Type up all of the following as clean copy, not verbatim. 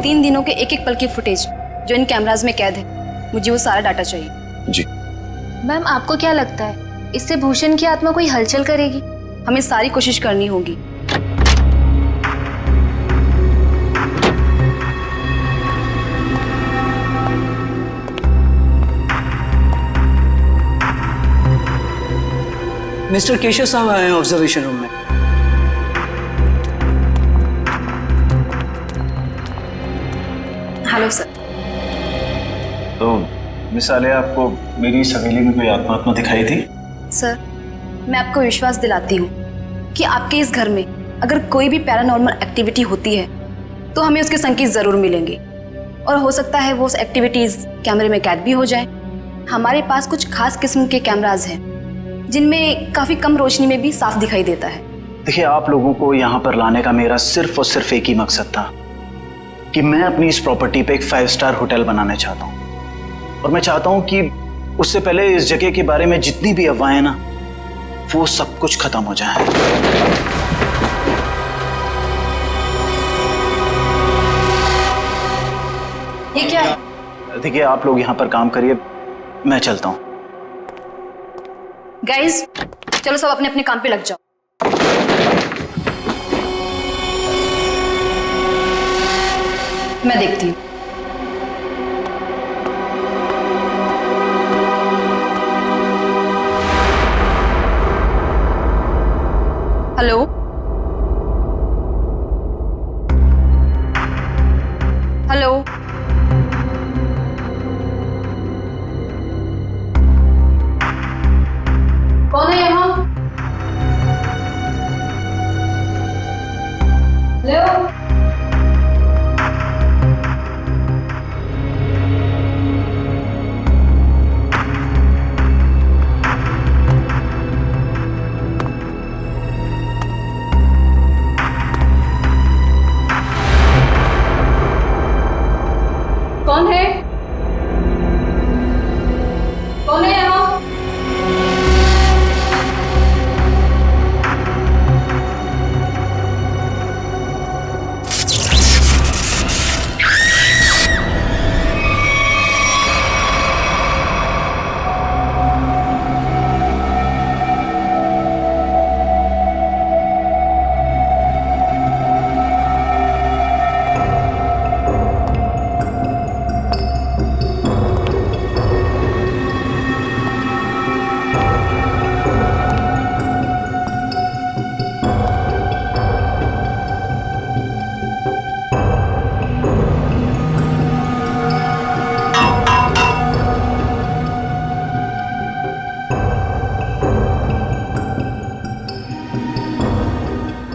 3 दिनों के एक एक पल की फुटेज जो इन कैमराज में कैद है, मुझे वो सारा डाटा चाहिए। जी मैम, आपको क्या लगता है इससे भूषण की आत्मा कोई हलचल करेगी? हमें सारी कोशिश करनी होगी। मिस्टर केशव साहब आए हैं ऑब्जर्वेशन रूम में। Hello sir. तो मिस आलिया, आपको मेरी इस हवेली में कोई आत्मा दिखाई थी? सर, मैं आपको विश्वास दिलाती हूँ कि आपके इस घर में अगर कोई भी पैरानॉर्मल एक्टिविटी होती है तो हमें उसके संकेत जरूर मिलेंगे, और हो सकता है वो एक्टिविटीज कैमरे में कैद भी हो जाए। हमारे पास कुछ खास किस्म के कैमराज हैं जिनमें काफी कम रोशनी में भी साफ दिखाई देता है। देखिए, आप लोगों को यहाँ पर लाने का मेरा सिर्फ और सिर्फ एक ही मकसद था कि मैं अपनी इस प्रॉपर्टी पे एक 5 स्टार होटल बनाना चाहता हूँ, और मैं चाहता हूँ कि उससे पहले इस जगह के बारे में जितनी भी अफवाहें ना, वो सब कुछ खत्म हो जाए। ये क्या है? देखिए, आप लोग यहाँ पर काम करिए, मैं चलता हूँ। गाइस, चलो सब अपने अपने काम पे लग जाओ। मैं देखती हूँ। हेलो, हेलो, कौन है यहाँ? हेलो, कौन है? कौन है यहाँ?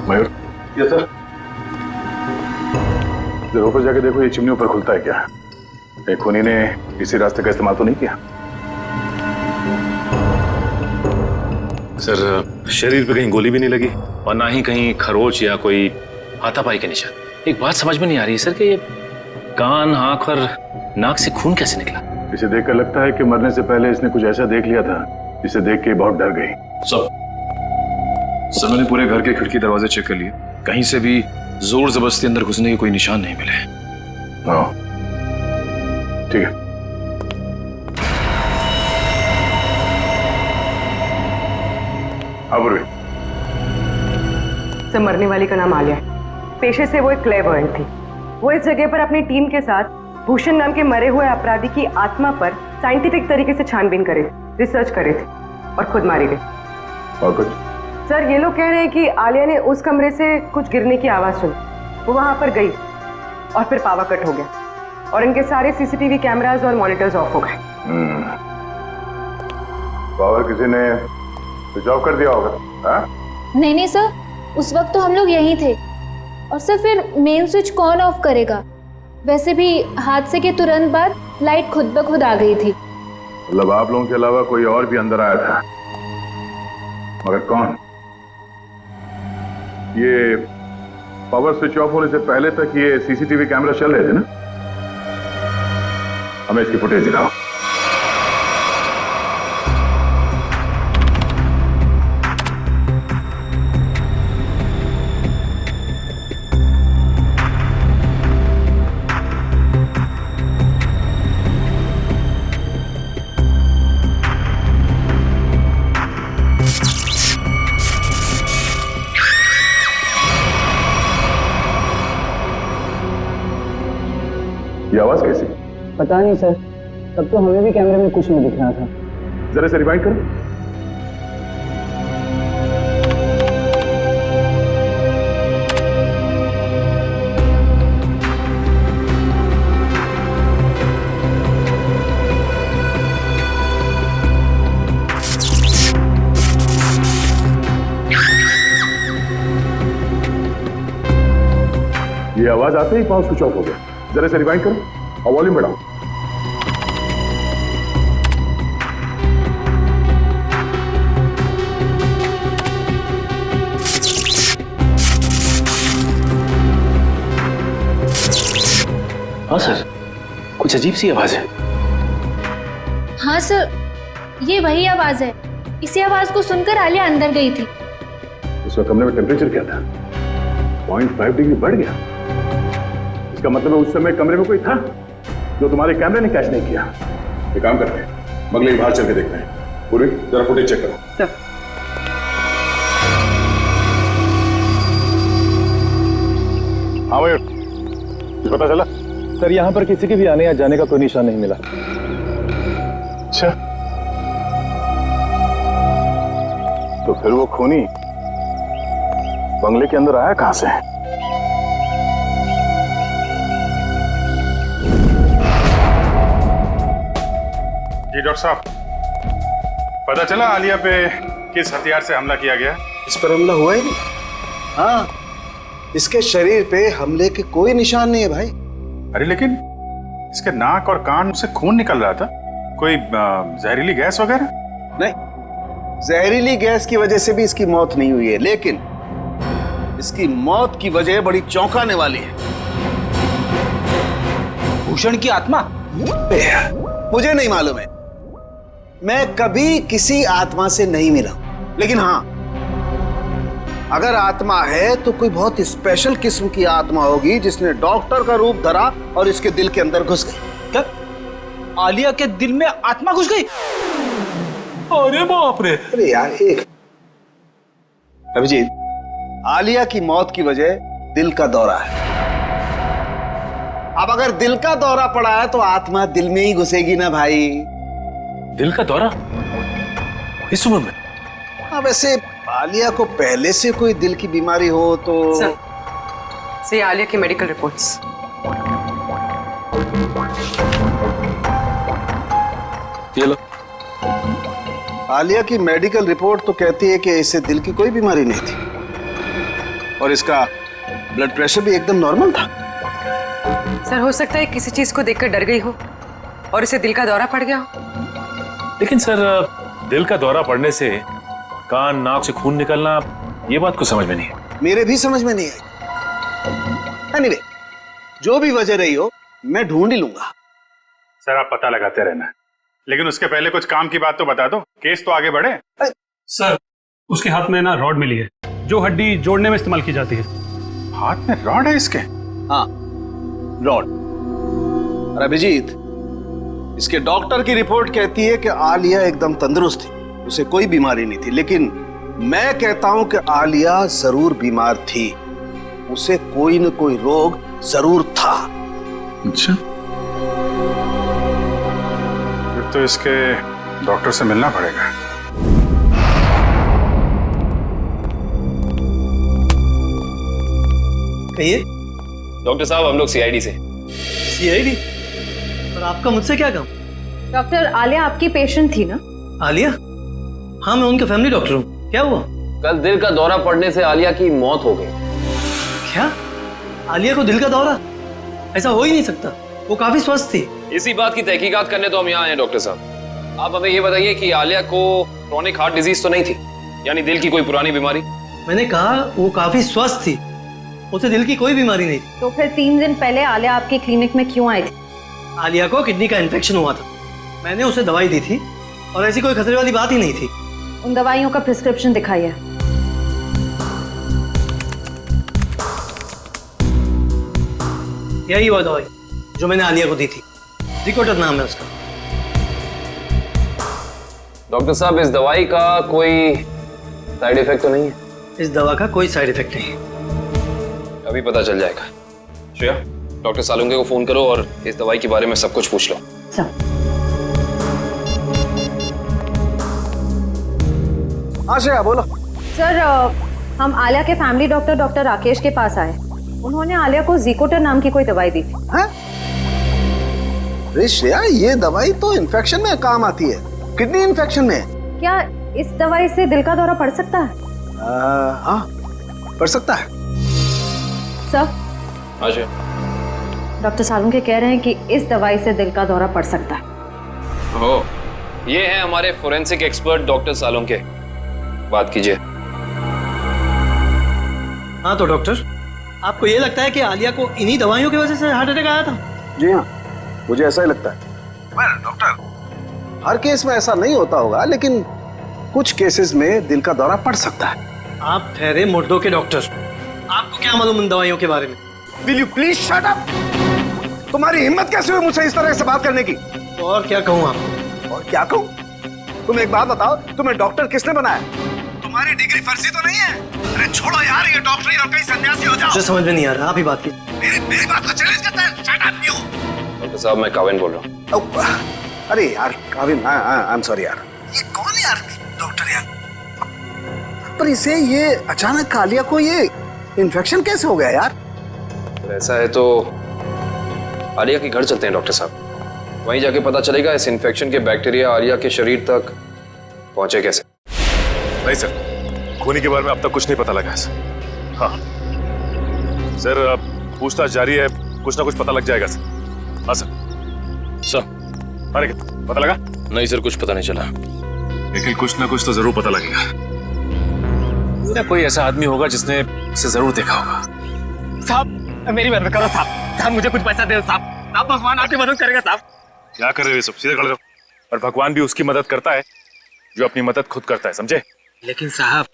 मयूर, ये सर, जरा ऊपर जाके देखो, ये चिमनी ऊपर खुलता है क्या? एक खूनी ने इसी रास्ते का इस्तेमाल तो नहीं किया? सर, शरीर पे कहीं गोली भी नहीं लगी और ना ही कहीं खरोच या कोई हाथापाई के निशान। एक बात समझ में नहीं आ रही है सर कि ये कान, आंख और नाक से खून कैसे निकला? इसे देखकर लगता है कि मरने से पहले इसने कुछ ऐसा देख लिया था जिसे देख के बहुत डर गई। सर, मैंने पूरे घर के खिड़की दरवाजे चेक कर लिए, कहीं से भी जोर जबरदस्ती अंदर घुसने के कोई निशान नहीं मिले। हाँ, ठीक है। सर, मरने वाली का नाम आलिया है। पेशे से वो एक क्लेवर्ड थी। वो इस जगह पर अपनी टीम के साथ भूषण नाम के मरे हुए अपराधी की आत्मा पर साइंटिफिक तरीके से छानबीन करे, रिसर्च करे थे, और खुद मारी गई। और कुछ? सर, ये लोग कह रहे हैं कि आलिया ने उस कमरे से कुछ गिरने की आवाज सुनी, वो वहां पर गई और फिर पावर कट हो गया और इनके सारे सीसीटीवी कैमरास और मॉनिटर्स ऑफ हो गए। पावर किसी ने स्विच ऑफ कर दिया होगा? हाँ? नहीं सर, उस वक्त तो हम लोग यहीं थे। और सर, फिर मेन स्विच कौन ऑफ करेगा? वैसे भी हादसे के तुरंत बाद लाइट खुद ब खुद आ गई थी। मतलब आप लोगों के अलावा कोई और भी अंदर आया था, मगर कौन? ये पावर स्विच ऑफ होने से पहले तक ये सीसीटीवी कैमरा चल रहे थे ना? हमें इसकी फुटेज दिखाओ। ये आवाज कैसी? पता नहीं सर, तब तो हमें भी कैमरे में कुछ नहीं दिख रहा था। जरा से रिवाइंड करो। ये आवाज आते ही पावर स्विच ऑफ हो गया। जरा से रिवाइंड करो और वॉल्यूम बढ़ाओ। हाँ सर, कुछ अजीब सी आवाज है। हाँ सर, ये वही आवाज है। इसी आवाज को सुनकर आलिया अंदर गई थी। उस वक्त कमरे में टेम्परेचर क्या था? 0.5 डिग्री बढ़ गया। इसका मतलब है उस समय कमरे में कोई था जो तुम्हारे कैमरे ने कैच नहीं किया। एक काम करते हैं, बगले के बाहर चल के देखते हैं। पूरी जरा फुटेज चेक करो। सर हाँ भाई, कुछ पता चला? सर यहाँ पर किसी के भी आने या जाने का कोई निशान नहीं मिला। अच्छा, तो फिर वो खूनी बंगले के अंदर आया कहां से? जी डॉक्टर साहब, पता चला आलिया पे किस हथियार से हमला किया गया? इस पर हमला हुआ ही नहीं। हाँ, इसके शरीर पे हमले के कोई निशान नहीं है भाई। अरे लेकिन इसके नाक और कान से खून निकल रहा था। कोई जहरीली गैस वगैरह? नहीं, जहरीली गैस की वजह से भी इसकी मौत नहीं हुई है, लेकिन इसकी मौत की वजह बड़ी चौंकाने वाली है। भूषण की आत्मा? मुझे नहीं मालूम है, मैं कभी किसी आत्मा से नहीं मिला, लेकिन हाँ, अगर आत्मा है तो कोई बहुत स्पेशल किस्म की आत्मा होगी जिसने डॉक्टर का रूप धरा और इसके दिल के अंदर घुस गई। क्या आलिया के दिल में आत्मा घुस गई? अरे बाप रे! अरे यार, एक अभिजीत, आलिया की मौत की वजह दिल का दौरा है। अब अगर दिल का दौरा पड़ा है तो आत्मा दिल में ही घुसेगी ना भाई। दिल का दौरा इस उम्र में? हाँ, वैसे आलिया को पहले से कोई दिल की बीमारी हो तो से आलिया की मेडिकल रिपोर्ट्स। ये लो। आलिया की मेडिकल रिपोर्ट तो कहती है कि इसे दिल की कोई बीमारी नहीं थी और इसका ब्लड प्रेशर भी एकदम नॉर्मल था। सर हो सकता है किसी चीज को देखकर डर गई हो और इसे दिल का दौरा पड़ गया हो। लेकिन सर, दिल का दौरा पड़ने से कान नाक से खून निकलना, ये बात को समझ में नहीं है। मेरे भी समझ में नहीं आई। एनीवे, जो भी वजह रही हो, मैं ढूंढ ही लूंगा। सर आप पता लगाते रहना, लेकिन उसके पहले कुछ काम की बात तो बता दो, केस तो आगे बढ़े। सर, उसके हाथ में ना रॉड मिली है जो हड्डी जोड़ने में इस्तेमाल की जाती है। हाथ में रॉड है इसके? हाँ, रॉड। और अभिजीत, इसके डॉक्टर की रिपोर्ट कहती है कि आलिया एकदम तंदुरुस्त थी, उसे कोई बीमारी नहीं थी, लेकिन मैं कहता हूं कि आलिया जरूर बीमार थी, उसे कोई न कोई रोग जरूर था। अच्छा, फिर तो इसके डॉक्टर से मिलना पड़ेगा। कहिए। डॉक्टर साहब, हम लोग सीआईडी से। सीआईडी? और आपका मुझसे क्या काम? डॉक्टर, आलिया आपकी पेशेंट थी ना? आलिया? हाँ, मैं उनका फैमिली डॉक्टर हूँ। क्या हुआ? कल दिल का दौरा पड़ने से आलिया की मौत हो गई। क्या? आलिया को दिल का दौरा? ऐसा हो ही नहीं सकता, वो काफी स्वस्थ थी। इसी बात की तहकीकात करने तो हम यहाँ आए डॉक्टर साहब। आप हमें ये बताइए कि आलिया को क्रोनिक हार्ट डिजीज तो नहीं थी, यानी दिल की कोई पुरानी बीमारी? मैंने कहा वो काफी स्वस्थ थी, उसे दिल की कोई बीमारी नहीं थी। तो फिर 3 दिन पहले आलिया आपकी क्लिनिक में क्यों आई थी? आलिया को किडनी का इन्फेक्शन हुआ था, मैंने उसे दवाई दी थी और ऐसी कोई खतरे वाली बात ही नहीं थी। उन दवाइयों का प्रिस्क्रिप्शन दिखाइए। यही वो दवाई जो मैंने आलिया को दी थी, जिकोटर नाम है उसका। डॉक्टर साहब, इस दवाई का कोई साइड इफेक्ट तो नहीं है? इस दवा का कोई साइड इफेक्ट नहीं है। अभी पता चल जाएगा। श्रेया, डॉक्टर सालुंके को फोन करो और इस दवाई के बारे में सब कुछ पूछ लो। श्रेया बोलो। सर हम आलिया के फैमिली डॉक्टर डॉक्टर राकेश के पास आए। उन्होंने आलिया को ज़िकोटर नाम की कोई दवाई दी थी। अरे श्रेया, ये दवाई तो इन्फेक्शन में काम आती है, किडनी इन्फेक्शन में। क्या इस दवाई से दिल का दौरा पड़ सकता है? हाँ, पड़ सकता है। सर अच्छा, डॉक्टर सालुंके कह रहे हैं कि इस दवाई से दिल का दौरा पड़ सकता है। हो, ये है हमारे फोरेंसिक एक्सपर्ट डॉक्टर सालुंके, बात कीजिए। हाँ तो डॉक्टर, आपको ये लगता है कि आलिया को इन्हीं दवाइयों की वजह से हार्ट अटैक आया था? जी हाँ, मुझे ऐसा ही लगता है। डॉक्टर, हर केस में ऐसा नहीं होता होगा, लेकिन कुछ केसेस में दिल का दौरा पड़ सकता है। आप ठहरे मुर्दों के डॉक्टर, आपको क्या मालूम उन दवाइयों के बारे में? Will you please shut up? तुम्हारी हिम्मत कैसे हुई मुझसे इस तरह से बात करने की? और क्या कहूँ आपको? और क्या कहूँ? तुम एक बात बताओ, तुम्हें डॉक्टर किसने बनाया? तुम्हारी डिग्री फर्जी तो नहीं है? अरे छोड़ो यार ये डॉक्टरी और कहीं सन्यासी हो जाओ। मुझे समझ में नहीं आ रहा, आप ही बात कीजिए। मेरी बात को चैलेंज करता है। Shut up you! डॉक्टर साहब, मैं काविन बोल रहा हूँ। अरे यार काविन, आई एम सॉरी यार। ये कौन यार डॉक्टर यार? पर इसे ये अचानक आलिया को ये इन्फेक्शन कैसे हो गया यार? ऐसा है तो आलिया के घर चलते हैं डॉक्टर साहब, वहीं जाके पता चलेगा इस इन्फेक्शन के बैक्टीरिया आलिया के शरीर तक पहुंचे कैसे। नहीं सर, खूनी के बारे में अब तक कुछ नहीं पता लगा है सर। हाँ सर, पूछताछ जारी है, कुछ ना कुछ पता लग जाएगा सर। हाँ सर। सर, अरे पता लगा? नहीं सर, कुछ पता नहीं चला, लेकिन कुछ ना कुछ तो जरूर पता लगेगा। कोई ऐसा आदमी होगा जिसने इसे जरूर देखा होगा। साहब मेरी मदद करो साहब, साहब मुझे कुछ पैसा दे साहब, साहब भगवान आपकी मदद करेगा साहब। क्या कर रहे हो सब, सीधे खड़े रहो। और भगवान भी उसकी मदद करता है जो अपनी मदद खुद करता है, समझे? लेकिन साहब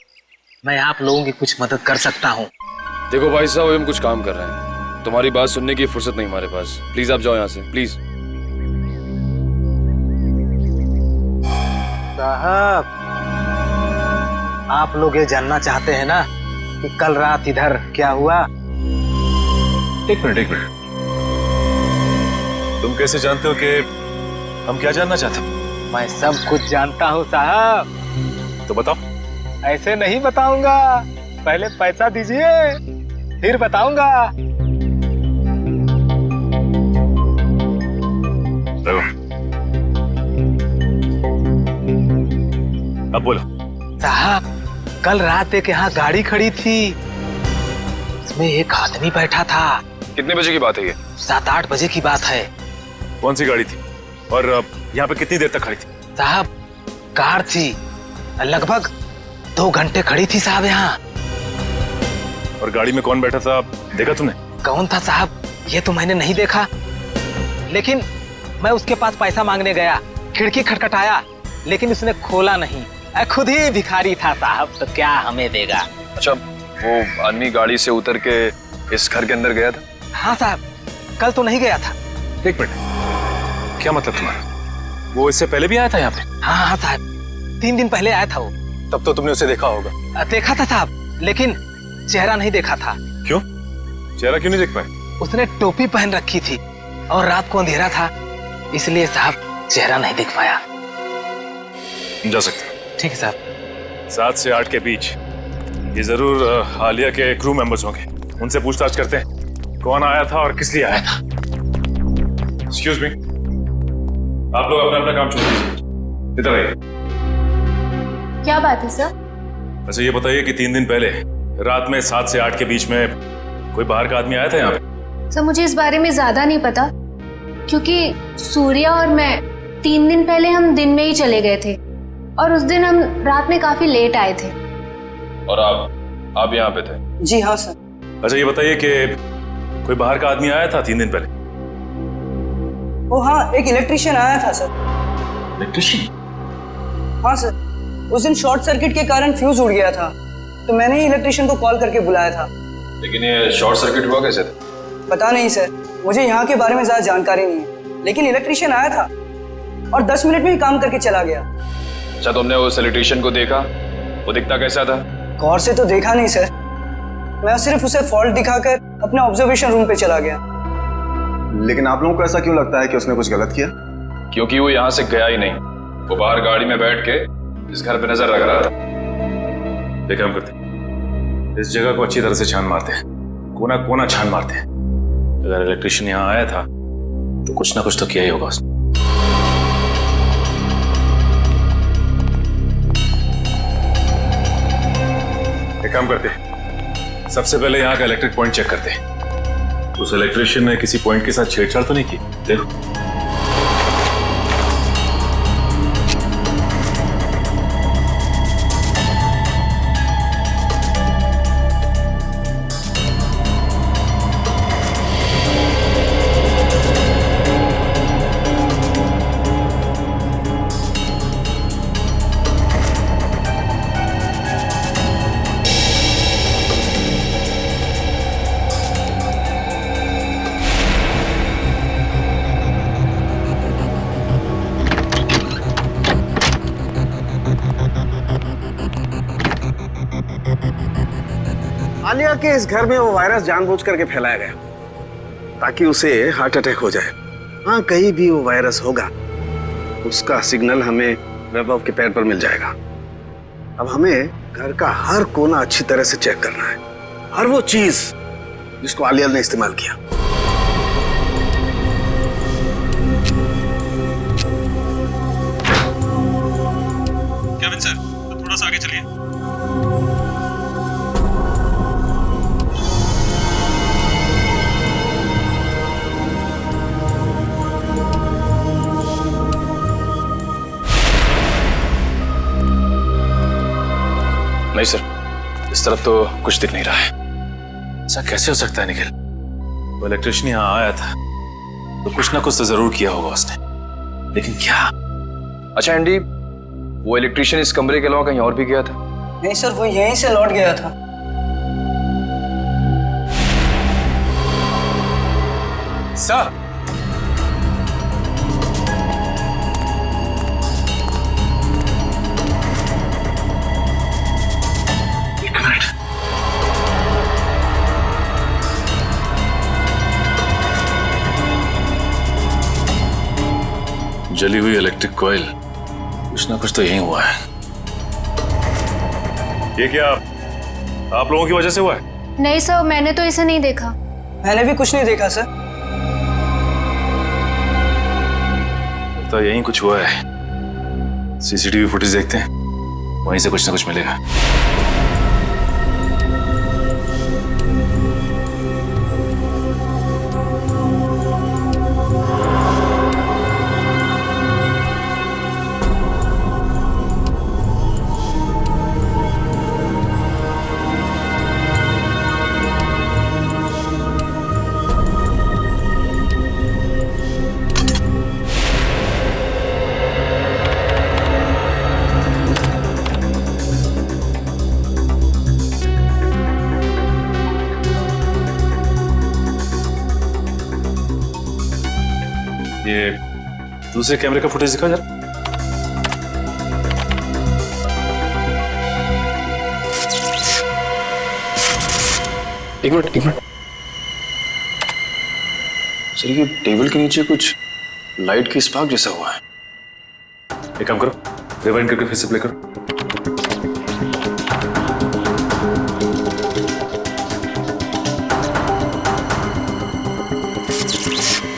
मैं आप लोगों की कुछ मदद कर सकता हूँ। देखो भाई साहब, हम कुछ काम कर रहे हैं, तुम्हारी बात सुनने की फुर्सत नहीं हमारे पास। प्लीज आप जाओ यहाँ से, प्लीज। साहब आप लोग ये जानना चाहते हैं ना कि कल रात इधर क्या हुआ? एक मिनट। तुम कैसे जानते हो कि हम क्या जानना चाहते हैं? मैं सब कुछ जानता हूँ साहब। तो बताओ। ऐसे नहीं बताऊंगा, पहले पैसा दीजिए फिर बताऊंगा। अब बोलो। साहब कल रात एक यहाँ गाड़ी खड़ी थी, उसमें एक आदमी बैठा था। कितने बजे की बात है ये? 7-8 बजे की बात है। कौन सी गाड़ी थी और यहाँ पे कितनी देर तक खड़ी थी? साहब कार थी, लगभग 2 घंटे खड़ी थी साहब यहाँ। और गाड़ी में कौन बैठा था देखा तुमने? कौन था साहब ये तो मैंने नहीं देखा, लेकिन मैं उसके पास पैसा मांगने गया, खिड़की खटखटाया लेकिन उसने खोला नहीं। खुद ही भिखारी था साहब, तो क्या हमें देगा। अच्छा, वो आदमी गाड़ी से उतर के इस घर के अंदर गया था? हाँ साहब, कल तो नहीं गया था। एक मिनट, क्या मतलब तुम्हारा? वो इससे पहले भी आया था यहाँ पे? हाँ साहब, 3 दिन पहले आया था वो। तब तो तुमने उसे देखा होगा? देखा था साहब, लेकिन चेहरा नहीं देखा था। क्यों? चेहरा क्यों नहीं देख पाए? उसने टोपी पहन रखी थी और रात को अंधेरा था, इसलिए साहब चेहरा नहीं देख पाया। जा सकते। ठीक है साहब। 7 से 8 के बीच ये जरूर आलिया के क्रू मेंबर्स होंगे, उनसे पूछताछ करते हैं कौन आया था और किस लिए आया था। एक्सक्यूज मी, आप लोग अपना अपना काम छोड़ दीजिए, इधर आइए। क्या बात है सर? अच्छा ये बताइए कि 3 दिन पहले रात में 7 से 8 के बीच में कोई बाहर का आदमी आया था यहाँ पे? सर मुझे इस बारे में ज्यादा नहीं पता, क्योंकि सूर्या और मैं 3 दिन पहले हम दिन में ही चले गए थे और उस दिन हम रात में काफी लेट आए थे। और आप यहाँ पे थे? जी हाँ सर। अच्छा ये बताइए कि कोई बाहर का आदमी आया था 3 दिन पहले? ओ हाँ, एक इलेक्ट्रिशियन आया था सर। इलेक्ट्रिशियन? हाँ सर, उस दिन शॉर्ट सर्किट के कारण फ्यूज उड़ गया था, तो मैंने ही इलेक्ट्रिशियन को कॉल करके बुलाया था। लेकिन ये शॉर्ट सर्किट हुआ कैसे था? पता नहीं सर, मुझे यहाँ के बारे में ज्यादा जानकारी नहीं है, लेकिन इलेक्ट्रिशियन आया था और 10 मिनट में ही काम करके चला गया। अच्छा, तुमने उस इलेक्ट्रिशियन को देखा? वो दिखता कैसा था? गौर से तो देखा नहीं सर, मैं सिर्फ उसे फॉल्ट दिखाकर अपने ऑब्जर्वेशन रूम पे चला गया। लेकिन आप लोगों को ऐसा क्यों लगता है कि उसने कुछ गलत किया? क्योंकि वो यहाँ से गया ही नहीं, वो बाहर गाड़ी में बैठ के इस घर पे नजर रख रहा था। एक काम करते हैं, इस जगह को अच्छी तरह से छान मारते हैं, कोना कोना छान मारते हैं। अगर इलेक्ट्रिशियन यहाँ आया था तो कुछ ना कुछ तो किया ही होगा उसने। एक काम करते हैं, सबसे पहले यहाँ का इलेक्ट्रिक पॉइंट चेक करते हैं। उस इलेक्ट्रिशियन ने किसी पॉइंट के साथ छेड़छाड़ तो नहीं की? देखो। आलिया के इस घर में वो वायरस जानबूझ करके फैलाया गया ताकि उसे हार्ट अटैक हो जाए। हाँ, कहीं भी वो वायरस होगा उसका सिग्नल हमें वैभव के पैर पर मिल जाएगा। अब हमें घर का हर कोना अच्छी तरह से चेक करना है, हर वो चीज जिसको आलिया ने इस्तेमाल किया। केविन सर, थोड़ा सा आगे चलिए। नहीं सर, इस तरफ तो कुछ दिख नहीं रहा है। ऐसा कैसे हो सकता है निखिल? वो इलेक्ट्रिशियन यहाँ आया था तो कुछ ना कुछ तो जरूर किया होगा उसने, लेकिन क्या? अच्छा एंडी, वो इलेक्ट्रिशियन इस कमरे के अलावा कहीं और भी गया था? नहीं सर, वो यहीं से लौट गया था। सर, जली हुई इलेक्ट्रिक कॉइल, कुछ ना कुछ तो यही हुआ है। ये क्या आप लोगों की वजह से हुआ है? नहीं सर, मैंने तो इसे नहीं देखा। मैंने भी कुछ नहीं देखा सर। तो यही कुछ हुआ है। सीसीटीवी फुटेज देखते हैं, वहीं से कुछ ना कुछ मिलेगा। ये दूसरे कैमरे का फुटेज दिखा जरा। एक मिनट सर, ये टेबल के नीचे कुछ लाइट की स्पार्क जैसा हुआ है। एक काम करो, रिवाइंड करके फिर से प्ले करो।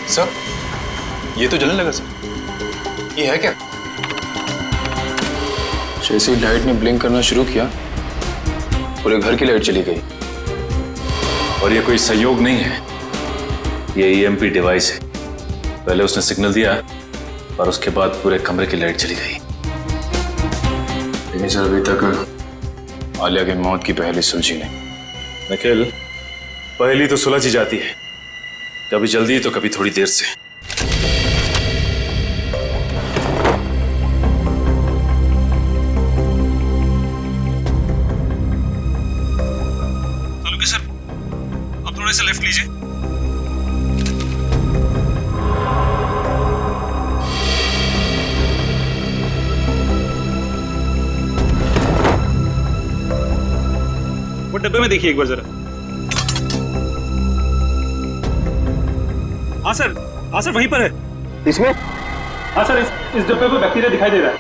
सर, ये तो जलने लगा सर। ये है क्या? जैसे ही लाइट ने ब्लिंक करना शुरू किया, पूरे घर की लाइट चली गई। और ये कोई संयोग नहीं है, ये ईएमपी डिवाइस है। पहले उसने सिग्नल दिया और उसके बाद पूरे कमरे की लाइट चली गई। लेकिन सर, अभी तक आलिया की मौत की पहली सुलझी नहीं। निखिल, पहली तो सुलझ ही जाती है, कभी जल्दी तो कभी थोड़ी देर से। सर, अब थोड़े से लेफ्ट लीजिए। वो डब्बे में देखिए एक बार जरा। हाँ सर वहीं पर है। इसमें? हाँ सर, इस डब्बे पर बैक्टीरिया दिखाई दे रहा है।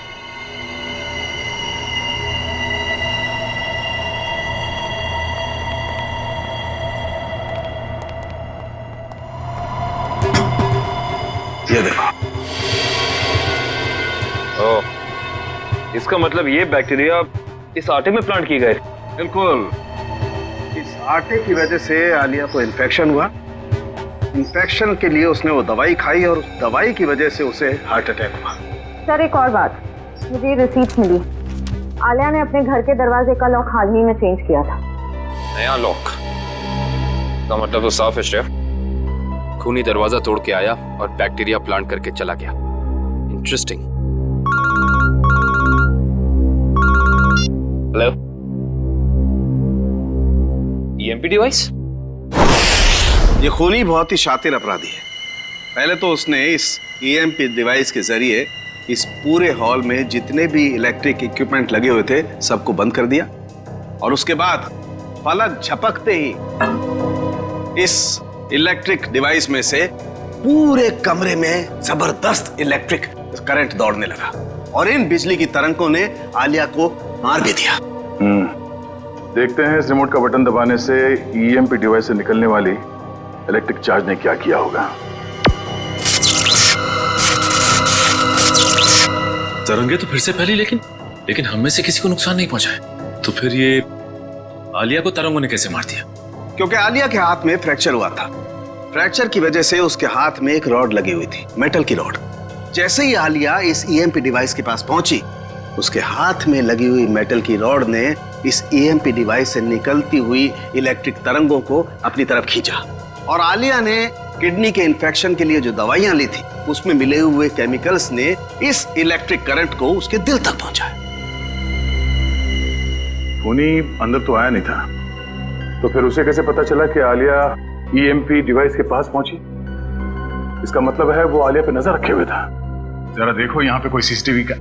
ये देखो। ओह, इसका मतलब ये बैक्टीरिया इस आटे में प्लांट की गए। बिल्कुल, इस आटे की वजह से आलिया को इन्फेक्शन हुआ। इन्फेक्शन के लिए उसने वो दवाई खाई और उस दवाई की वजह से उसे हार्ट अटैक हुआ। सर एक और बात, मुझे ये रिसीट मिली। आलिया ने अपने घर के दरवाजे का लॉक हाल ही में चेंज किया था। नया लॉक का मतलब तो साफ है शेफ। खूनी दरवाजा तोड़ के आया और बैक्टीरिया प्लांट करके चला गया। इंटरेस्टिंग। Hello, EMP device? ये खूनी बहुत ही शातिर अपराधी है। पहले तो उसने इस ईएमपी डिवाइस के जरिए इस पूरे हॉल में जितने भी इलेक्ट्रिक इक्विपमेंट लगे हुए थे सबको बंद कर दिया, और उसके बाद पलक झपकते ही इस इलेक्ट्रिक डिवाइस में से पूरे कमरे में जबरदस्त इलेक्ट्रिक करंट दौड़ने लगा और इन बिजली की तरंगों ने आलिया को मार भी दिया। देखते हैं इस रिमोट का बटन दबाने से ईएमपी डिवाइस से निकलने वाली इलेक्ट्रिक चार्ज ने क्या किया होगा। तरंगे तो फिर से फैली, लेकिन हम में से किसी को नुकसान नहीं पहुंचा है। तो फिर ये आलिया को तरंगों ने कैसे मार दिया? क्योंकि आलिया के हाथ में फ्रैक्चर हुआ था। फ्रैक्चर की वजह से उसके हाथ में एक रॉड लगी हुई थी, मेटल की रॉड। जैसे ही आलिया इस ईएमपी डिवाइस के पास पहुंची, उसके हाथ में लगी हुई मेटल की रॉड ने इस ईएमपी डिवाइस से निकलती हुई इलेक्ट्रिक तरंगों को अपनी तरफ खींचा, और आलिया ने किडनी के इन्फेक्शन के लिए जो दवाइयां ली थी उसमें मिले हुए केमिकल्स ने इस इलेक्ट्रिक करंट को उसके दिल तक पहुंचाया। खूनी अंदर तो आया नहीं था, तो फिर उसे कैसे पता चला कि आलिया ईएमपी डिवाइस के पास पहुंची? इसका मतलब है वो आलिया पे नजर रखे हुए था। जरा देखो यहाँ पे कोई सीसीटीवी का।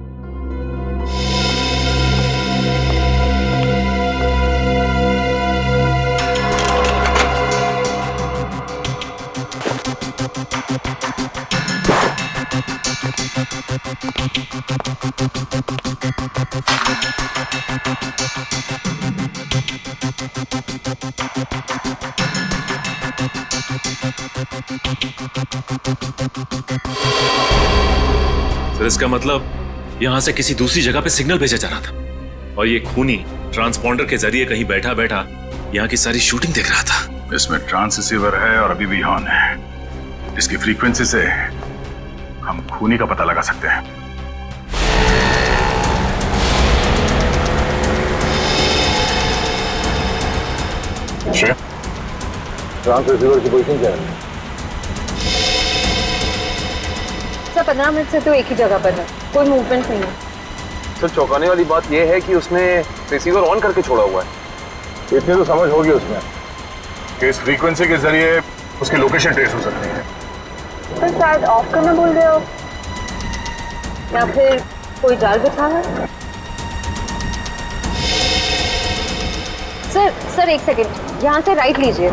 सर इसका मतलब यहां से किसी दूसरी जगह पे सिग्नल भेजा जा रहा था, और ये खूनी ट्रांसपॉन्डर के जरिए कहीं बैठा बैठा यहाँ की सारी शूटिंग देख रहा था। इसमें ट्रांस रिसीवर है और अभी भी ऑन है। इसकी फ्रीक्वेंसी से हम खूनी का पता लगा सकते हैं। ट्रांस रिसीवर की पोजीशन क्या है? सर 15 मिनट से तो एक ही जगह पर है, कोई मूवमेंट नहीं है। सर चौंकाने वाली बात यह है कि उसने रिसीवर ऑन करके छोड़ा हुआ है। इतनी तो समझ होगी उसमें कि इस फ्रीक्वेंसी के जरिए उसकी लोकेशन ट्रेस हो सकती है। सर शायद ऑफ करना भूल गए हो, या फिर कोई जाल बिछा है। सर एक सेकंड, यहाँ से राइट लीजिए।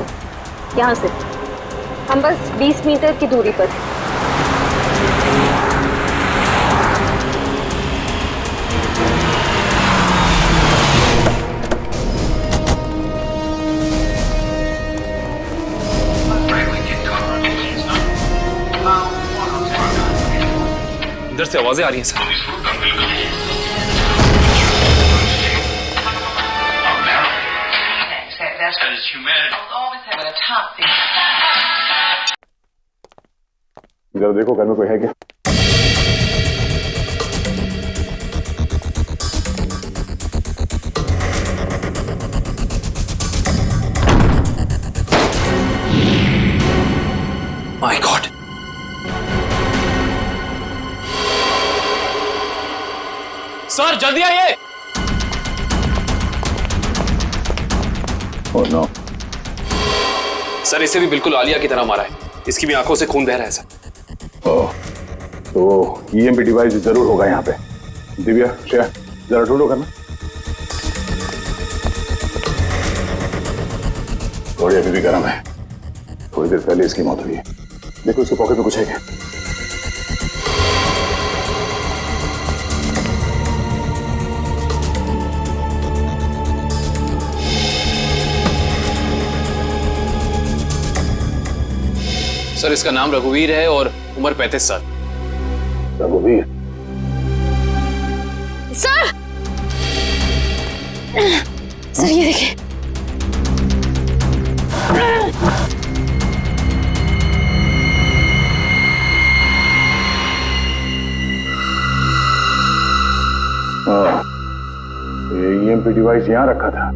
यहाँ से हम बस 20 मीटर की दूरी पर। इधर से आवाजें आ रही हैं सर। जरा देखो घर में कोई है क्या? माय गॉड, सर जल्दी आइए। Oh no. सर इसे भी बिल्कुल आलिया की तरह मारा है, इसकी भी आंखों से खून बह रहा है सर। ओह, तो ईएमपी डिवाइस जरूर होगा यहाँ पे। दिव्या, श्रेया, जरा ढूंढो घर में। थोड़ी अभी भी गर्म है, थोड़ी देर पहले इसकी मौत हुई है। देखो उसके पॉकेट में कुछ है क्या? सर इसका नाम रघुवीर है और उम्र 35 साल। रघुवीर? सर सर ये देखिए। हाँ, ये ईएमपी डिवाइस यहां रखा था।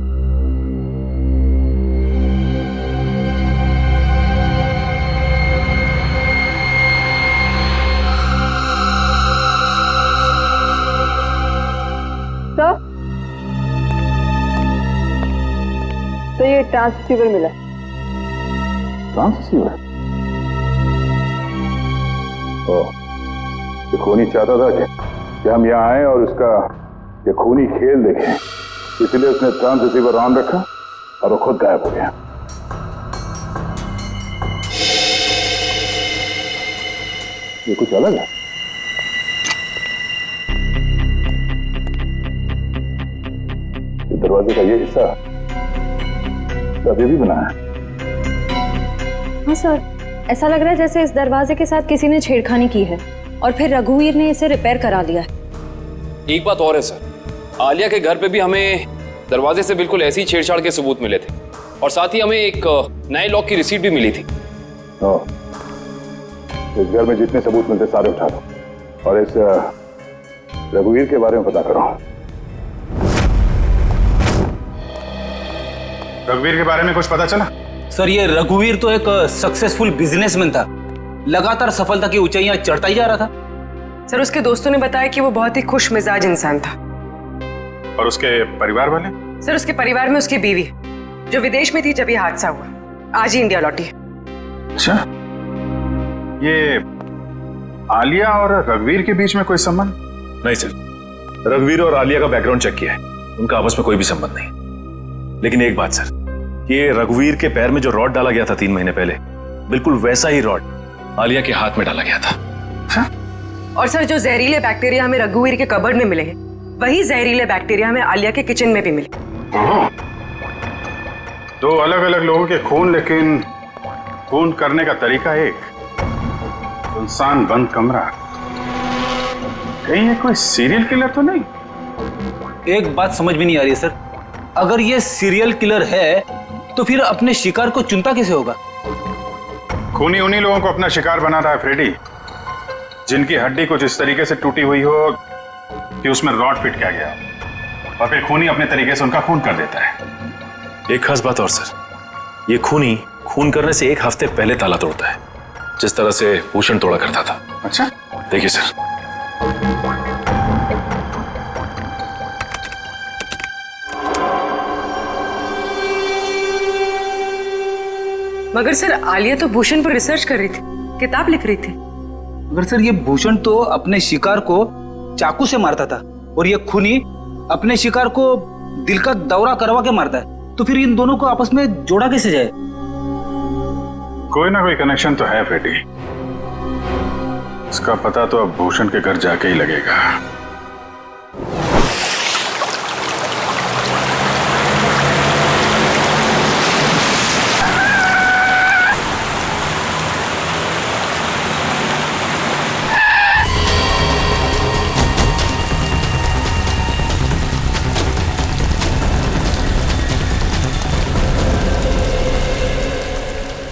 तो ये ट्रांससीवर मिला। ट्रांससीवर? ये खूनी चाहता था कि हम यहाँ आए और उसका ये खूनी खेल देखें, इसलिए उसने ट्रांससीवर ऑन रखा और वो खुद गायब हो गया। ये कुछ अलग है। दरवाजे का ये हिस्सा अभी भी बना है। हाँ सर, ऐसा लग रहा है जैसे इस दरवाजे के साथ किसी ने छेड़खानी की है और फिर रघुवीर ने इसे रिपेयर करा लिया है। एक बात और है सर, आलिया के घर पे भी हमें दरवाजे से बिल्कुल ऐसी छेड़छाड़ के सबूत मिले थे और साथ ही हमें एक नए लॉक की रिसीट भी मिली थी। इस घर में जितने सबूत मिलते सारे उठा दो और इस रघुवीर के बारे में पता करो। रघुवीर के बारे में कुछ पता चला? सर ये रघुवीर तो एक सक्सेसफुल बिजनेसमैन था, लगातार सफलता की ऊंचाइयां चढ़ता ही जा रहा था। सर उसके दोस्तों ने बताया कि वो बहुत ही खुश मिजाज इंसान था। और उसके परिवार वाले? सर उसके परिवार में उसकी बीवी जो विदेश में थी जब ये हादसा हुआ, आज ही इंडिया लौटी है। अच्छा, ये आलिया और रघुवीर के बीच में कोई संबंध? नहीं सर, रघुवीर और आलिया का बैकग्राउंड चेक किया है, उनका आपस में कोई भी संबंध नहीं। लेकिन एक बात सर, ये रघुवीर के पैर में जो रॉड डाला गया था 3 महीने पहले, बिल्कुल वैसा ही रॉड आलिया के हाथ में डाला गया था। और सर जो जहरीले बैक्टीरिया हमें रघुवीर के कबर्ड में मिले हैं, वही जहरीले बैक्टीरिया हमें आलिया के किचन में भी मिले। 2 अलग अलग लोगों के खून, लेकिन खून करने का तरीका एक। इंसान बंद कमरा, कहीं ये कोई सीरियल किलर तो नहीं? एक बात समझ में नहीं आ रही है सर, अगर ये सीरियल किलर है तो फिर अपने शिकार को चुनता कैसे होगा? खूनी उन्हीं लोगों को अपना शिकार बना रहा है फ्रेडी, जिनकी हड्डी कुछ इस तरीके से टूटी हुई हो कि उसमें रॉड फिट किया गया, और फिर खूनी अपने तरीके से उनका खून कर देता है। एक खास बात और सर, ये खूनी खून करने से 1 हफ्ते पहले ताला तोड़ता है, जिस तरह से भूषण तोड़ा करता था। अच्छा, देखिए सर। मगर सर आलिया तो भूषण पर रिसर्च कर रही थी, किताब लिख रही थी। मगर सर ये भूषण तो अपने शिकार को चाकू से मारता था और ये खूनी अपने शिकार को दिल का दौरा करवा के मारता है, तो फिर इन दोनों को आपस में जोड़ा कैसे जाए? कोई ना कोई कनेक्शन तो है फ्रेडी, इसका पता तो अब भूषण के घर जाके ही लगेगा।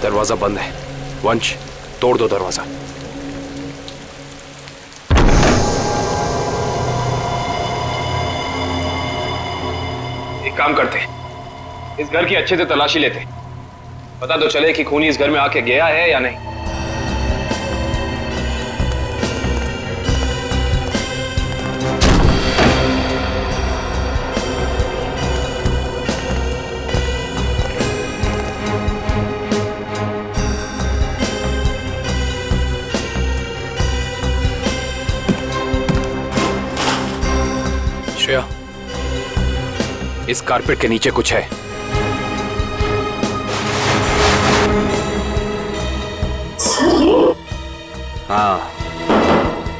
दरवाजा बंद है, वंश तोड़ दो दरवाजा। एक काम करते, इस घर की अच्छे से तलाशी लेते, पता तो चले कि खूनी इस घर में आके गया है या नहीं। श्रेया, इस कारपेट के नीचे कुछ है। हाँ,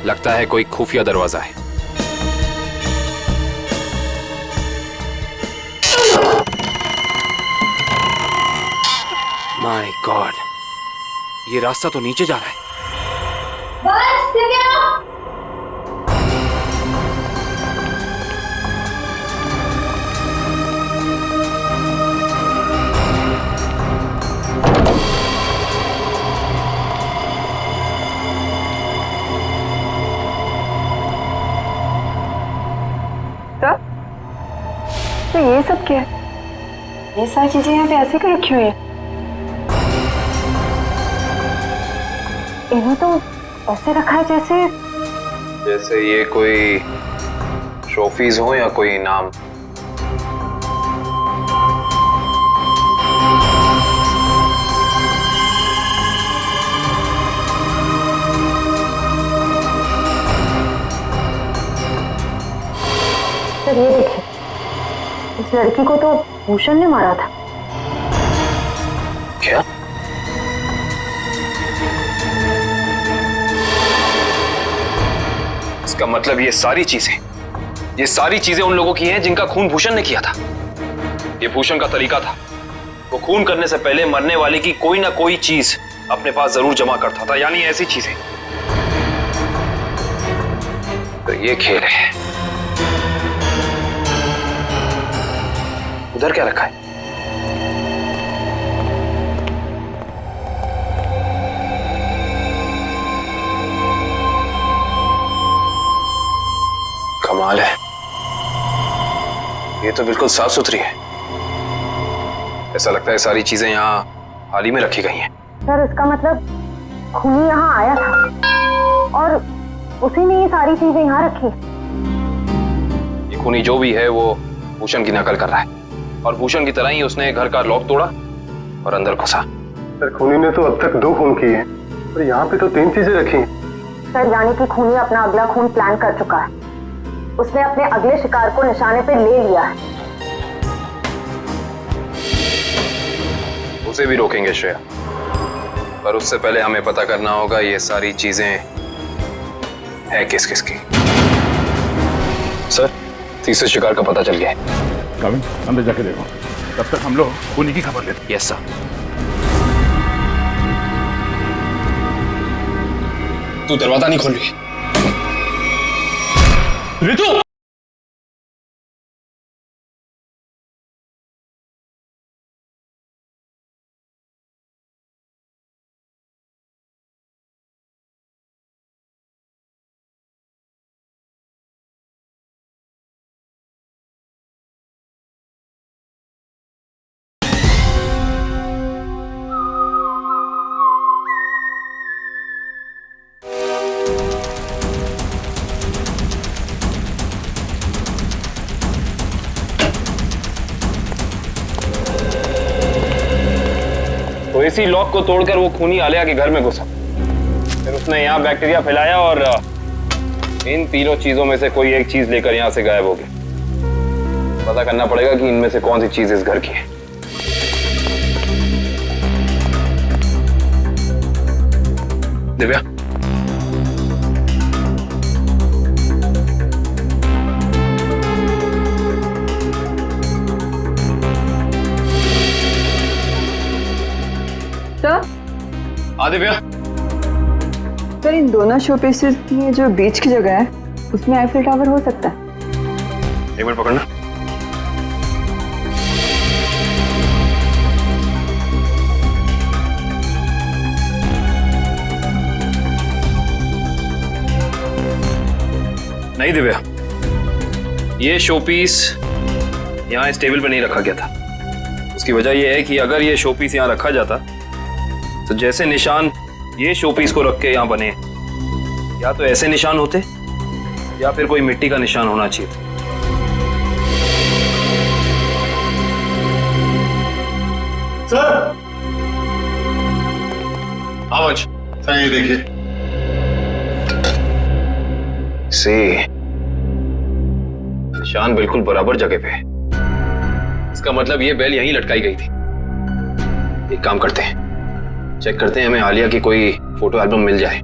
लगता है कोई खुफिया दरवाजा है। माय गॉड, ये रास्ता तो नीचे जा रहा है। तो ये सब क्या है? ये सारी चीजें यहाँ पे ऐसे क्यों रखी हुई है? इन्हें तो ऐसे रखा है जैसे ये कोई ट्रॉफीज हो या कोई इनाम। सर ये देखिए, इस लड़की को तो भूषण ने मारा था। क्या? इसका मतलब ये सारी चीजें उन लोगों की हैं जिनका खून भूषण ने किया था। ये भूषण का तरीका था, वो खून करने से पहले मरने वाले की कोई ना कोई चीज अपने पास जरूर जमा करता था, यानी ऐसी चीजें। तो ये खेल है। उधर क्या रखा है? कमाल है, ये तो बिल्कुल साफ सुथरी है। ऐसा लगता है सारी चीजें यहाँ हाल ही में रखी गई हैं। सर इसका मतलब खूनी यहाँ आया था और उसी ने ये सारी चीजें यहाँ रखी। ये खूनी जो भी है वो भूषण की नकल कर रहा है, और भूषण की तरह ही उसने घर का लॉक तोड़ा और अंदर घुसा। सर खूनी ने तो अब तक 2 खून किए हैं और यहाँ पे तो 3 चीजें रखी हैं। सर यानी कि खूनी अपना अगला खून प्लान कर चुका है। उसने अपने अगले शिकार को निशाने पे ले लिया है। उसे भी रोकेंगे श्रेया, पर उससे पहले हमें पता करना होगा ये सारी चीजें है किस किस की। सर, तीसरे शिकार का पता चल गया है। काविन, अंदर जाके देखो, तब तक हम लोग खूनी की खबर लेते हैं। Yes sir. तू दरवाजा नहीं खोल रही ऋतु। तो इसी लॉक को तोड़कर वो खूनी आलिया के घर में घुसा, फिर उसने यहाँ बैक्टीरिया फैलाया और इन तीनों चीजों में से कोई एक चीज लेकर यहाँ से गायब हो गया। पता करना पड़ेगा कि इनमें से कौन सी चीज इस घर की है। दिव्या, दिव्या, सर इन दोनों शो पीसेस में जो बीच की जगह है उसमें आईफिल टावर हो सकता है। एक मिनट पकड़ना। नहीं दिव्या, ये शोपीस यहाँ इस टेबल पर नहीं रखा गया था। उसकी वजह यह है कि अगर ये शोपीस यहाँ रखा जाता तो जैसे निशान ये शोपीस को रख के यहाँ बने, या तो ऐसे निशान होते या फिर कोई मिट्टी का निशान होना चाहिए था। सर, आवाज सर ये देखिए। निशान बिल्कुल बराबर जगह पे है। इसका मतलब ये बेल यहीं लटकाई गई थी। एक काम करते हैं, चेक करते हैं हमें आलिया की कोई फोटो एल्बम मिल जाए।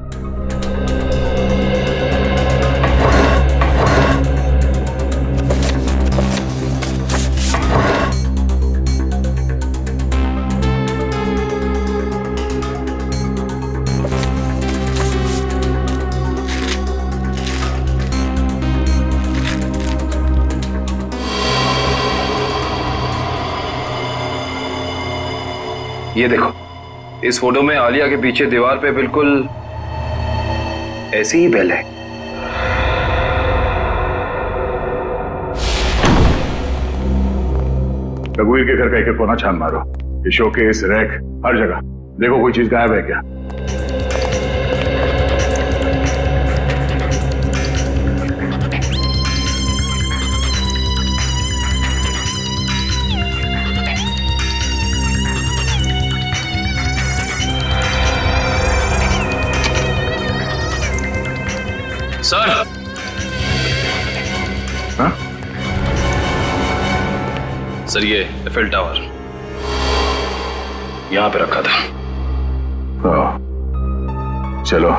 ये देखो, इस फोटो में आलिया के पीछे दीवार पे बिल्कुल ऐसी ही बेल है। रघुवीर के घर का एक कोना छान मारो, ये शोकेस, रैक, हर जगह देखो कोई चीज गायब है क्या। सर। हाँ? सर, ये एफएल टावर यहां पे रखा था। चलो,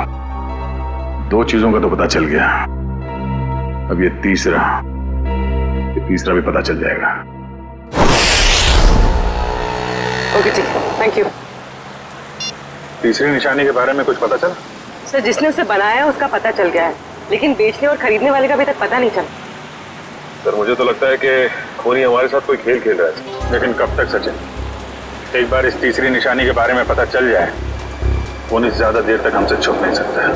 दो चीजों का तो पता चल गया, अब ये तीसरा भी पता चल जाएगा। ओके ठीक है, थैंक यू। तीसरी निशानी के बारे में कुछ पता चला? सर, जिसने उसे बनाया उसका पता चल गया है, लेकिन बेचने और खरीदने वाले का अभी तक पता नहीं चला। सर, मुझे तो लगता है कि खूनी हमारे साथ कोई खेल खेल रहा है। लेकिन कब तक सचिन? एक बार इस तीसरी निशानी के बारे में पता चल जाए, खूनी ज्यादा देर तक हमसे छुप नहीं सकता है।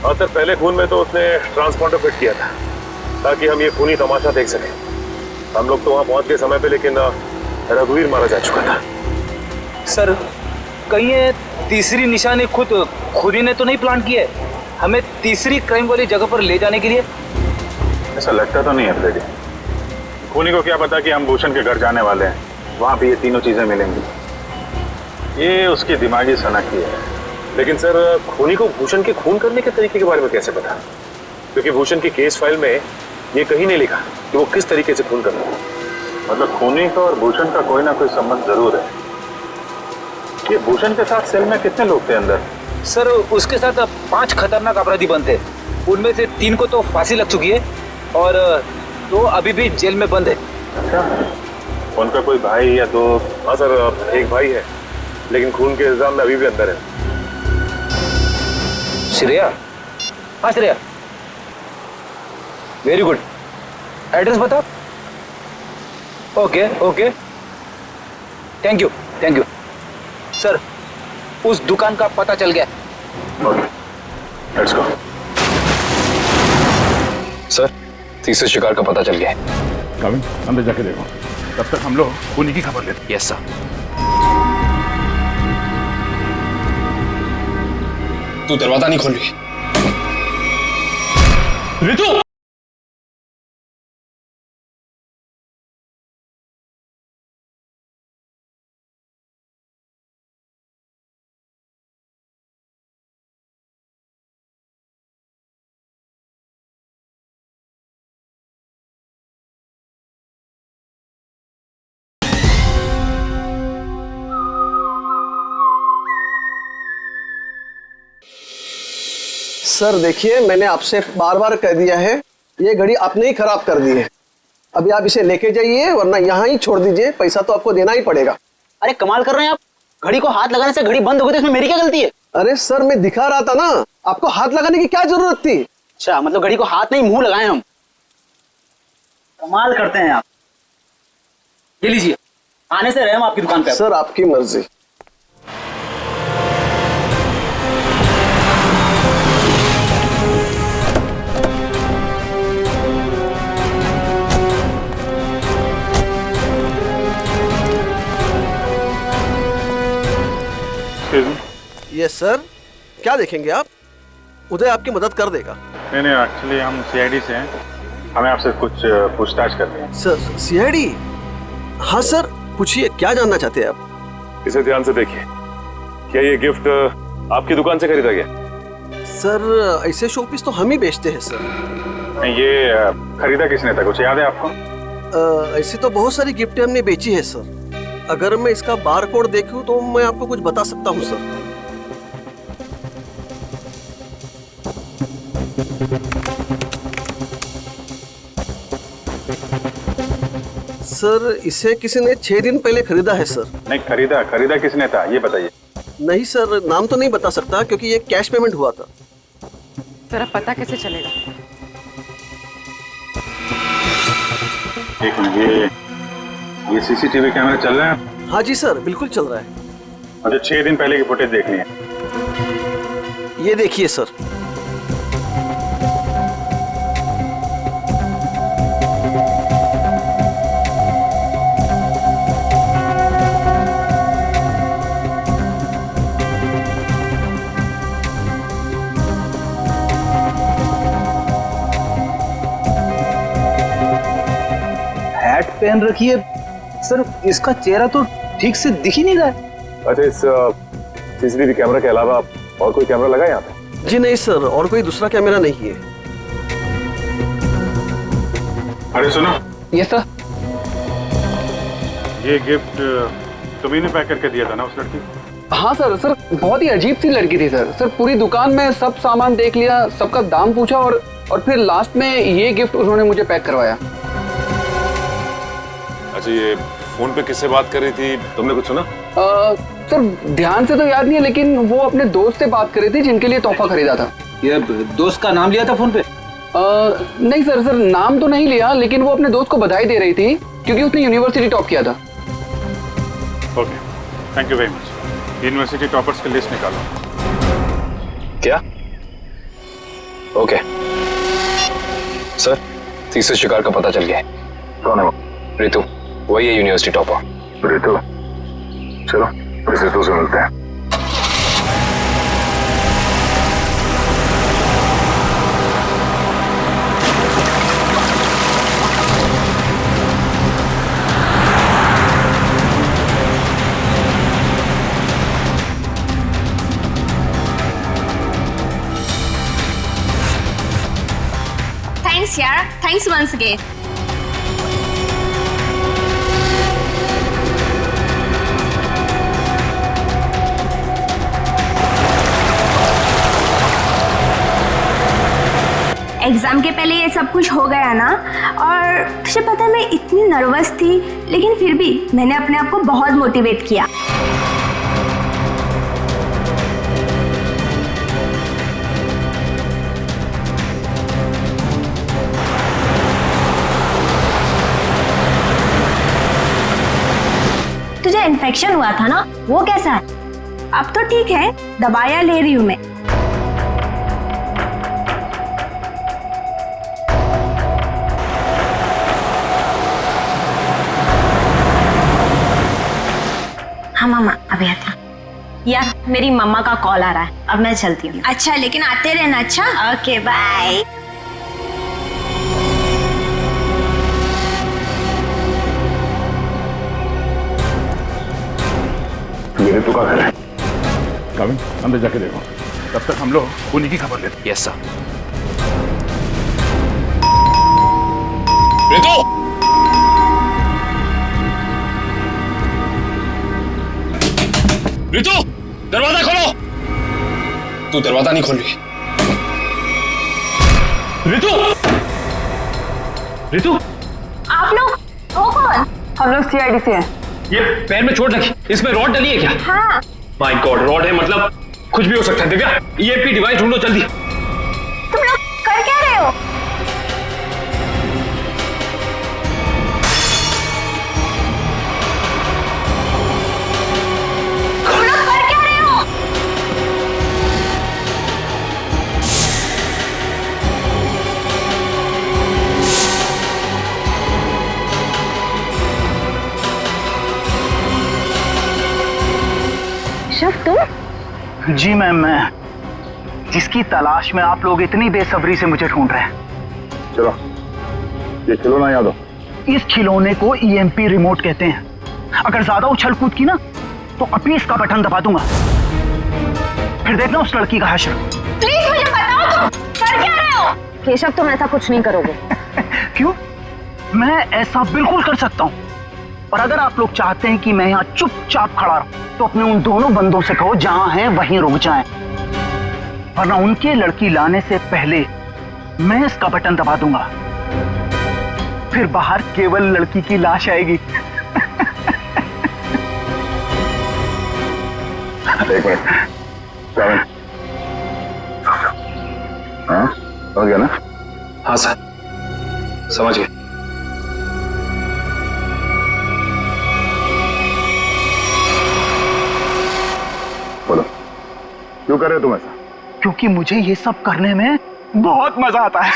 हाँ सर, पहले खून में तो उसने ट्रांसपॉन्डर फिट किया था ताकि हम ये खूनी तमाशा देख सकें। हम लोग तो वहां पहुंच गए समय पे, लेकिन रघुवीर मारा जा चुका था। सर, कहीं ये तीसरी निशानी खुद ही ने तो नहीं प्लान की है हमें तीसरी क्राइम वाली जगह पर ले जाने के लिए? ऐसा लगता तो नहीं है फ्रेडी। खूनी को क्या पता कि हम भूषण के घर जाने वाले हैं, वहां भी ये तीनों चीजें मिलेंगी। ये उसकी दिमागी सनकी है। लेकिन सर, खूनी को भूषण के खून करने के तरीके के बारे में कैसे पता? क्योंकि भूषण की केस फाइल में ये कहीं नहीं लिखा कि वो किस तरीके से खून करता है। मतलब खूनी का और भूषण का कोई ना कोई संबंध जरूर है। ये भूषण के साथ सेल में कितने लोग थे अंदर? सर, उसके साथ 5 खतरनाक अपराधी बंद थे। उनमें से 3 को तो फांसी लग चुकी है और 2 अभी भी जेल में बंद है। अच्छा, उनका कोई भाई या दो? हाँ सर, एक भाई है, लेकिन खून के इल्जाम में अभी भी अंदर है। श्रेया? हाँ श्रेया, वेरी गुड। एड्रेस बताओ। Okay okay, thank you thank you. Sir, उस दुकान का पता चल गया। Okay, let's go. सर, तीसरे शिकार का पता चल गया है। कमिंग, अंदर जाके देखो, तब तक हम लोग खूनी की खबर लेते हैं। Yes sir. तू दरवाजा नहीं खोल रही। रितु! सर देखिए, मैंने आपसे बार बार कह दिया है, ये घड़ी आपने ही खराब कर दी है। अभी आप इसे लेके जाइए, वरना यहाँ ही छोड़ दीजिए, पैसा तो आपको देना ही पड़ेगा। अरे कमाल कर रहे हैं आप, घड़ी को हाथ लगाने से घड़ी बंद हो गई तो इसमें मेरी क्या गलती है? अरे सर, मैं दिखा रहा था ना, आपको हाथ लगाने की क्या जरूरत थी? अच्छा, मतलब घड़ी को हाथ नहीं मुंह लगाए हम। कमाल करते हैं आप। ये लीजिए, आने से रहे हम आपकी दुकान पे। सर आपकी मर्जी। यस सर, क्या देखेंगे आप? उदय आपकी मदद कर देगा। नहीं, एक्चुअली हम सीआईडी से हैं, हमें आपसे कुछ पूछताछ करनी है। Sir CID? हाँ सर, पूछिए, क्या जानना चाहते हैं आप? इसे ध्यान से देखिए, क्या ये गिफ्ट आपकी दुकान से खरीदा गया? सर ऐसे शोपीस तो हम ही बेचते हैं सर। नहीं, ये खरीदा किसने था, कुछ याद है आपको? ऐसी तो बहुत सारी गिफ्टें हमने बेची है सर। अगर मैं इसका बार कोड देखूं तो मैं आपको कुछ बता सकता हूं सर। सर इसे किसी ने 6 दिन पहले खरीदा है सर। नहीं, खरीदा किसने था ये बताइए। नहीं सर, नाम तो नहीं बता सकता क्योंकि ये कैश पेमेंट हुआ था। सर अब पता कैसे चलेगा? एक मिनट, ये सीसीटीवी कैमरा चल रहे हैं? हाँ जी सर, बिल्कुल चल रहा है। मुझे 6 दिन पहले की फुटेज देखनी है। ये देखिए सर। हैट पहन रखी है सर, इसका चेहरा तो ठीक से दिख ही नहीं रहा है। अच्छा, इस सीसीटीवी कैमरा के अलावा और कोई कैमरा लगा यहाँ पे? जी नहीं सर, और कोई दूसरा कैमरा नहीं है। अरे सुनो। Yes sir. ये गिफ्ट तुम्ही ने पैक करके दिया था ना उस लड़की? हाँ सर। सर बहुत ही अजीब सी लड़की थी सर। सर पूरी दुकान में सब सामान देख लिया, सबका दाम पूछा और फिर लास्ट में ये गिफ्ट उन्होंने मुझे पैक करवाया। अच्छा, ये फोन पे किससे बात कर रही थी, तुमने कुछ सुना? सर ध्यान से तो याद नहीं है, लेकिन वो अपने दोस्त से बात कर रही थी जिनके लिए तोहफा खरीदा था। ये दोस्त का नाम लिया था फोन पे? नहीं सर, नाम तो नहीं लिया, लेकिन वो अपने दोस्त को बधाई दे रही थी क्योंकि उसने यूनिवर्सिटी टॉप किया था। Okay, thank you very much. University toppers की लिस्ट निकालो। क्या? ओके सर, तीसरे शिकार का पता चल गया है। कौन है वो? रितु, वही है यूनिवर्सिटी टॉपर। रितु, चलो इस रितु से मिलते हैं। थैंक्स यार, थैंक्स वंस अगेन। एग्जाम के पहले ये सब कुछ हो गया ना, और तुझे पता है मैं इतनी नर्वस थी, लेकिन फिर भी मैंने अपने आप को बहुत मोटिवेट किया। तुझे इन्फेक्शन हुआ था ना, वो कैसा है? अब तो ठीक है, दवाइयाँ ले रही हूँ मैं। हाँ मामा, अभी आता। यार मेरी मम्मा का कॉल आ रहा है, अब मैं चलती हूँ। अच्छा, लेकिन आते रहना। अच्छा, ओके बाय। ये रितु का घर है। कविन, अंदर जाके देखो, तब तक हम लोग उन्हीं की खबर लेते हैं। Yes sir. रितु! रितु, दरवाजा खोलो। तू दरवाजा नहीं खोल रही। रितु! रितु! आप लोग हो कौन? हम लोग सीआईडी से हैं। ये पैर में चोट लगी, इसमें रॉड डली है क्या? हाँ। माय गॉड, रॉड है मतलब कुछ भी हो सकता है। दिव्या, ईएमपी डिवाइस ढूंढो जल्दी। तुम लोग कर क्या रहे हो? तुम लोग कर क्या रहे हो? शिव, तुम? जी मैम, मैं जिसकी तलाश में आप लोग इतनी बेसब्री से मुझे ढूंढ रहे हैं। चलो, ये खिलौना याद हो। इस खिलौने को ईएमपी रिमोट कहते हैं। अगर ज्यादा उछल कूद की ना तो अभी इसका बटन दबा दूंगा, फिर देखना उस लड़की का हश्र। प्लीज मुझे बताओ, तुम कर क्या रहे हो? केशव, तुम ऐसा कुछ नहीं करोगे। क्यों? मैं ऐसा बिल्कुल कर सकता हूँ। और अगर आप लोग चाहते हैं कि मैं यहाँ चुपचाप खड़ा रहूं, तो अपने उन दोनों बंदों से कहो जहां हैं वहीं रुक जाएं, वरना उनके लड़की लाने से पहले मैं इसका बटन दबा दूंगा, फिर बाहर केवल लड़की की लाश आएगी। एक मिनट, 7। हाँ, समझ गया ना? हाँ सर, समझ गए। बोलो, क्यों कर रहे हो तुम ऐसा? क्योंकि मुझे ये सब करने में बहुत मजा आता है।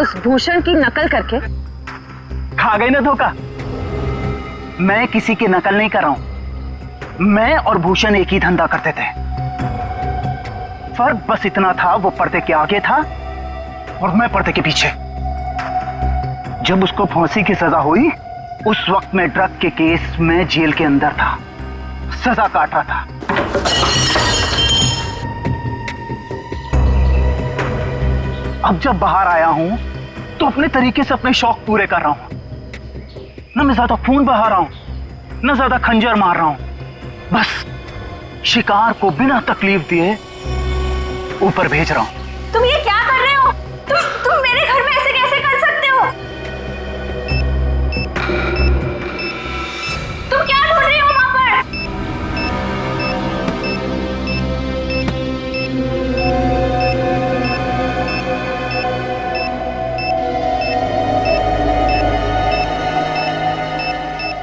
उस भूषण की नकल करके खा गई ना धोखा। मैं किसी की नकल नहीं कर रहा हूं। मैं और भूषण एक ही धंधा करते थे। फर्क बस इतना था, वो पर्दे के आगे था और मैं पर्दे के पीछे। जब उसको फांसी की सजा हुई, उस वक्त मैं ड्रग के केस में जेल के अंदर था, सजा काट रहा था। अब जब बाहर आया हूं तो अपने तरीके से अपने शौक पूरे कर रहा हूं। ना मैं ज्यादा खून बहा रहा हूं, ना ज्यादा खंजर मार रहा हूं। बस शिकार को बिना तकलीफ दिए ऊपर भेज रहा हूं। तुम ये क्या कर रहे हो? तुम मेरे घर में ऐसे कैसे कर सकते हो? तुम क्या ढूंढ रहे हो वहां पर?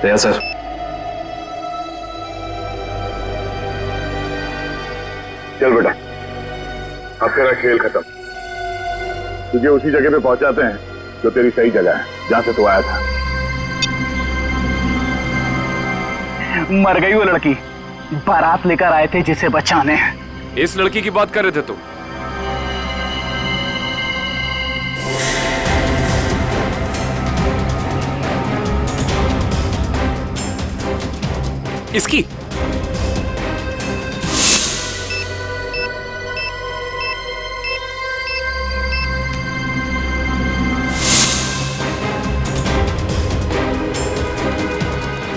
दया सर, चल बेटा, अब तेरा खेल खत्म। तुझे उसी जगह पे पहुंचाते हैं जो तेरी सही जगह है, जहां से तू आया था। मर गई वो लड़की, बारात लेकर आए थे जिसे बचाने। इस लड़की की बात कर रहे थे तुम? इसकी?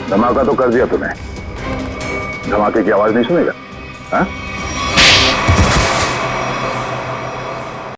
धमाका तो कर दिया तूने, धमाके की आवाज नहीं सुनेगा? हाँ?